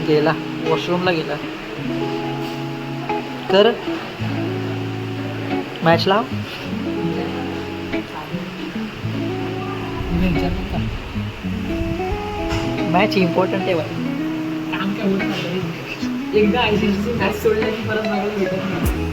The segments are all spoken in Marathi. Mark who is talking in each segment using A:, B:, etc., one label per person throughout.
A: गेला वॉशरूमला गेला. कर मॅच लाव. मॅच इम्पॉर्टंट आहे बाई.
B: काम काय होत नाही. एकदा आयसीसीची मॅच सोडल्या की परत बघायला भेटत नाही.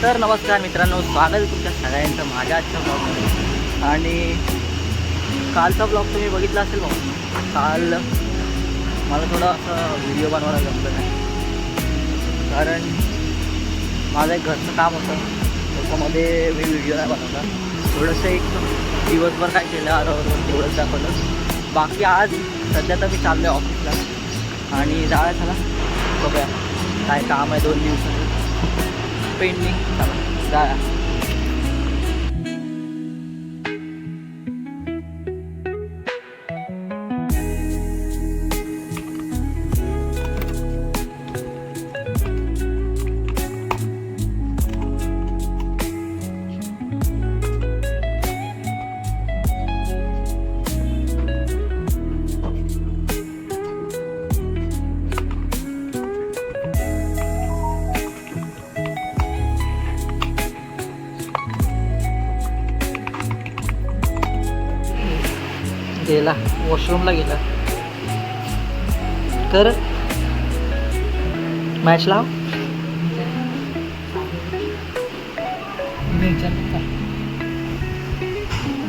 A: तर नमस्कार मित्रांनो, स्वागत आहे तुमच्या सगळ्यांचं माझ्या आजच्या ब्लॉगमध्ये. आणि कालचा ब्लॉग तुम्ही बघितला असेल भाऊ. काल मला थोडं असं व्हिडिओ बनवायला जमलं नाही, कारण माझं एक घरचं काम होतं, त्याच्यामध्ये मी व्हिडिओ नाही बनवला. थोडंसं एक दिवसभर काय केलं आरोग्य तेवढंच दाखवलं. बाकी आज सध्या तर मी चाललो आहे ऑफिसला आणि जायचं झाला बघूया काय काम आहे 2 दिवसाचं पेंडिंग. चला जाया. गेला वॉशरूमला गेला. कर मॅच लाव.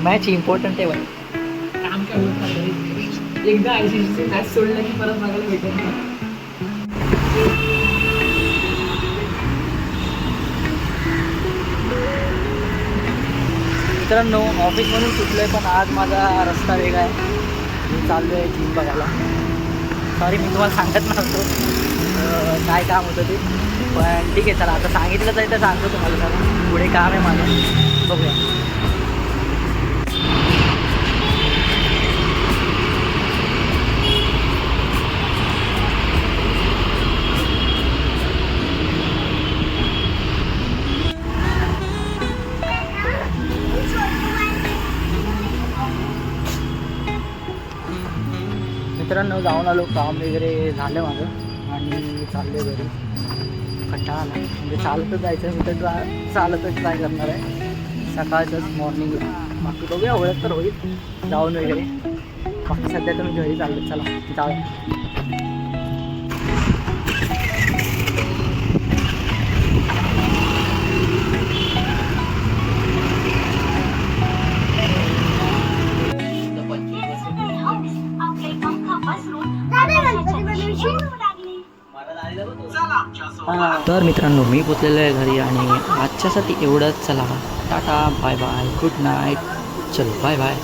A: मॅच इम्पॉर्टंट आहे बाई.
B: काम काय होत नाही. एकदा आयसीसीची मॅच सोडल्या की परत बघायला भेटत नाही.
A: मित्रांनो, ऑफिसमधून सुटलो आहे, पण आज माझा रस्ता वेगळा आहे. मी चाललो आहे जिम बघायला. सॉरी, मी तुम्हाला सांगत नव्हतो काय काम होतं ते, पण ठीक आहे. चला आता सांगितलंच आहे तर सांगतो तुम्हाला. चला पुढे काम आहे माझं, बघूया. मित्रांनो, जाऊन आलो, काम वगैरे झालं माझं आणि चाललो घरी. कंटाळा आला, म्हणजे चालतच जायचं. मी तर चालतच ट्राय करणार आहे सकाळचंच मॉर्निंगला. बाकी बघूया ओळख तर होईल जाऊन वगैरे. बाकी सध्या तर मी घरी चाललो. चला जाऊया. तर मित्रांनो, मी पोचलेलो आहे घरी आणि आजच्यासाठी एवढंच. चला tata, bye bye, good night. चलो बाय बाय.